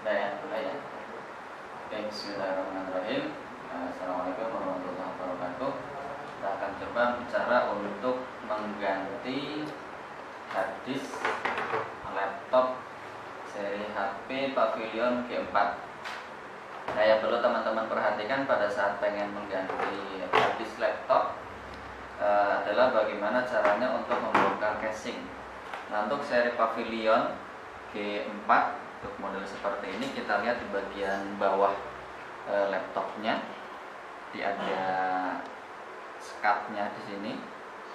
Udah ya, mulai ya. Oke, bismillahirrahmanirrahim. Assalamualaikum warahmatullahi wabarakatuh. Kita akan coba bicara untuk mengganti harddisk laptop seri HP Pavilion G4. Nah, yang perlu teman-teman perhatikan pada saat pengen mengganti harddisk laptop adalah bagaimana caranya untuk membongkar casing. Nah, untuk seri Pavilion G4 untuk model seperti ini, kita lihat di bagian bawah laptopnya, ada skatnya di sini.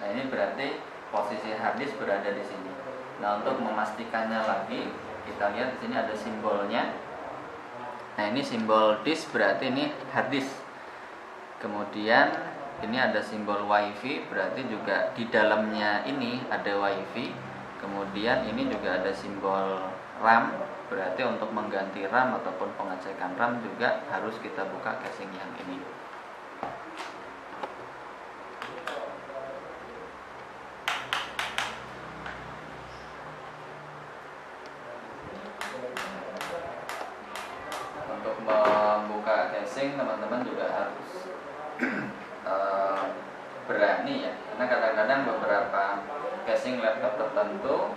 Nah, ini berarti posisi harddisk berada di sini. Nah, untuk memastikannya lagi, kita lihat di sini ada simbolnya. Nah, ini simbol disk, berarti ini harddisk. Kemudian ini ada simbol WiFi, berarti juga di dalamnya ini ada WiFi. Kemudian ini juga ada simbol RAM, berarti untuk mengganti RAM ataupun pengecekan RAM juga harus kita buka casing yang ini. Untuk membuka casing, teman-teman juga harus berani ya, karena kadang-kadang beberapa casing laptop tertentu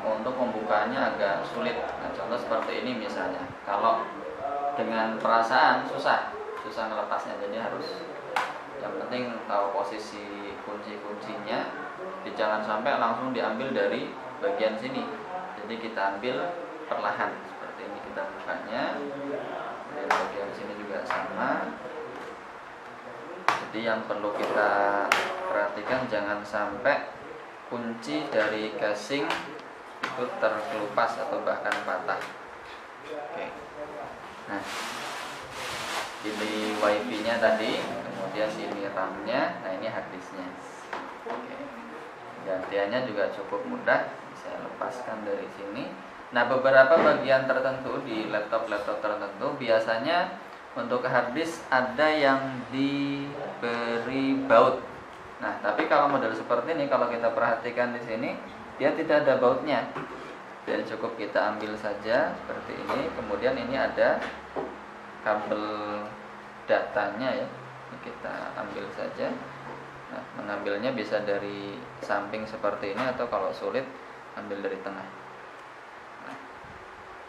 untuk pembukanya agak sulit. Nah, contoh seperti ini misalnya, kalau dengan perasaan susah melepasnya, jadi harus yang penting tahu posisi kunci-kuncinya, jangan sampai langsung diambil dari bagian sini. Jadi kita ambil perlahan seperti ini, kita bukanya dari bagian sini juga sama. Jadi yang perlu kita perhatikan jangan sampai kunci dari casing itu terkelupas atau bahkan patah. Oke. Nah, ini WiFi-nya tadi, kemudian ini RAM-nya, nah ini harddisknya. Oke. Gantiannya juga cukup mudah, bisa lepaskan dari sini. Nah, beberapa bagian tertentu di laptop-laptop tertentu biasanya untuk harddisk ada yang diberi baut. Nah, tapi kalau model seperti ini, kalau kita perhatikan di sini, dia tidak ada bautnya. Dan cukup kita ambil saja seperti ini. Kemudian ini ada kabel datanya ya. Ini kita ambil saja. Nah, mengambilnya bisa dari samping seperti ini, atau kalau sulit ambil dari tengah. Nah,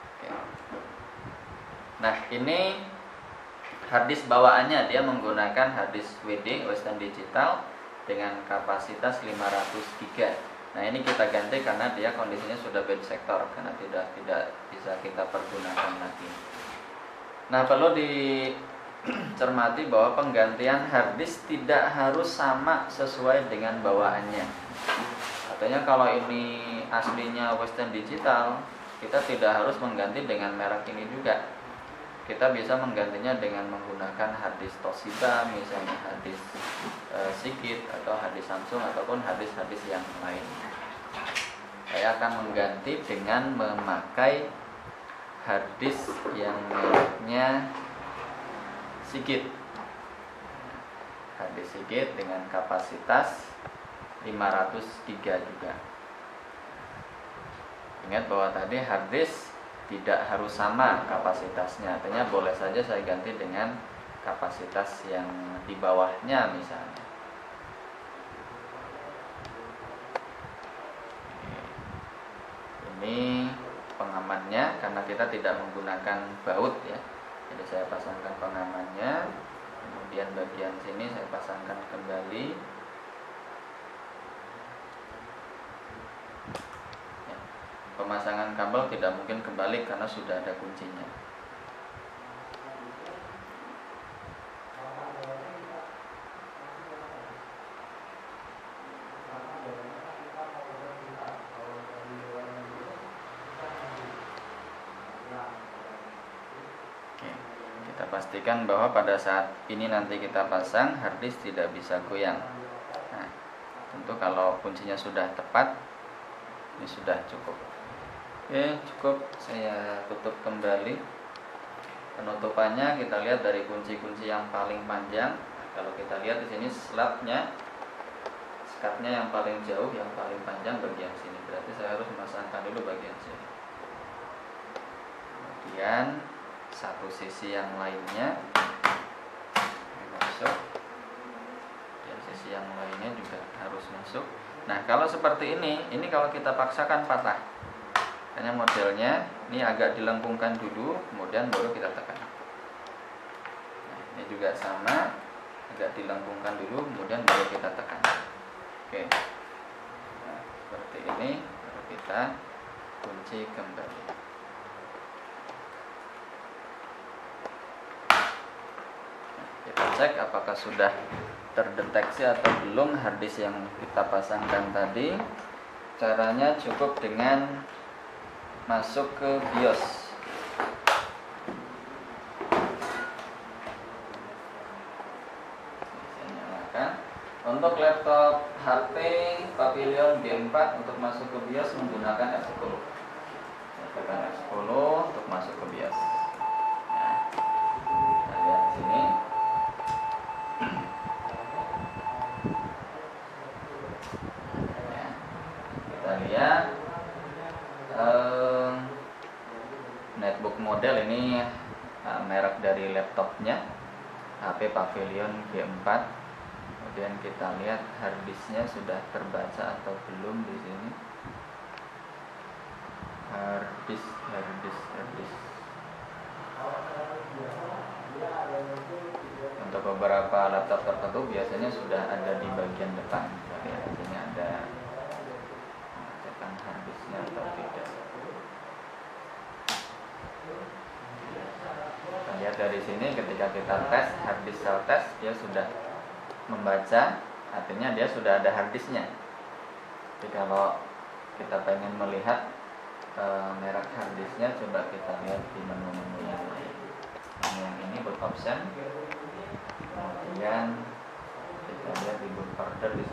oke. Nah, ini harddisk bawaannya, dia menggunakan harddisk WD Western Digital dengan kapasitas 500 GB. Nah, ini kita ganti karena dia kondisinya sudah bad sector, karena tidak bisa kita pergunakan lagi. Nah, perlu dicermati bahwa penggantian harddisk tidak harus sama sesuai dengan bawaannya. Artinya kalau ini aslinya Western Digital, kita tidak harus mengganti dengan merek ini juga. Kita bisa menggantinya dengan menggunakan harddisk Toshiba, misalnya harddisk Seagate atau harddisk Samsung ataupun harddisk yang lain. Saya akan mengganti dengan memakai harddisk yang mereknya Seagate. Harddisk Seagate dengan kapasitas 500 GB juga. Ingat bahwa tadi harddisk tidak harus sama kapasitasnya, artinya boleh saja saya ganti dengan kapasitas yang di bawahnya misalnya. Ini pengamannya, karena kita tidak menggunakan baut ya, jadi saya pasangkan pengamannya, kemudian bagian sini saya pasangkan kembali. Pemasangan kabel tidak mungkin kembali karena sudah ada kuncinya. Oke, kita pastikan bahwa pada saat ini nanti kita pasang, harddisk tidak bisa goyang. Nah, tentu kalau kuncinya sudah tepat, ini sudah cukup. Oke, cukup. Saya tutup kembali. Penutupannya kita lihat dari kunci-kunci yang paling panjang. Kalau kita lihat di sini slotnya, skatnya yang paling jauh, yang paling panjang bagian sini. Berarti saya harus memasangkan dulu bagian sini. satu sisi yang lainnya masuk, dan sisi yang lainnya juga harus masuk. Nah kalau seperti ini kalau kita paksakan patah, hanya modelnya ini agak dilengkungkan dulu, kemudian baru kita tekan. Nah, ini juga sama, agak dilengkungkan dulu, kemudian baru kita tekan. Oke, nah, seperti ini baru kita kunci kembali. Nah, kita cek apakah sudah terdeteksi atau belum harddisk yang kita pasangkan tadi. Caranya cukup dengan masuk ke BIOS. Saya nyalakan. Untuk laptop HP Pavilion G4 untuk masuk ke BIOS menggunakan F10. Tekan F10 untuk masuk ke BIOS. Nah, kita lihat sini. Kita lihat netbook model ini, merek dari laptopnya HP Pavilion G4. Kemudian kita lihat harddisknya sudah terbaca atau belum di sini. Harddisk. Untuk beberapa laptop tertentu biasanya sudah ada di bagian depan. Lihat di sini ada mengecekkan harddisknya atau tidak. Kita lihat dari sini ketika kita tes harddisk self test, dia sudah membaca, artinya dia sudah ada harddisknya. Jadi kalau kita pengen melihat merek harddisknya, coba kita lihat di menu-menu yang lain. Yang ini boot option, kemudian kita lihat di boot order di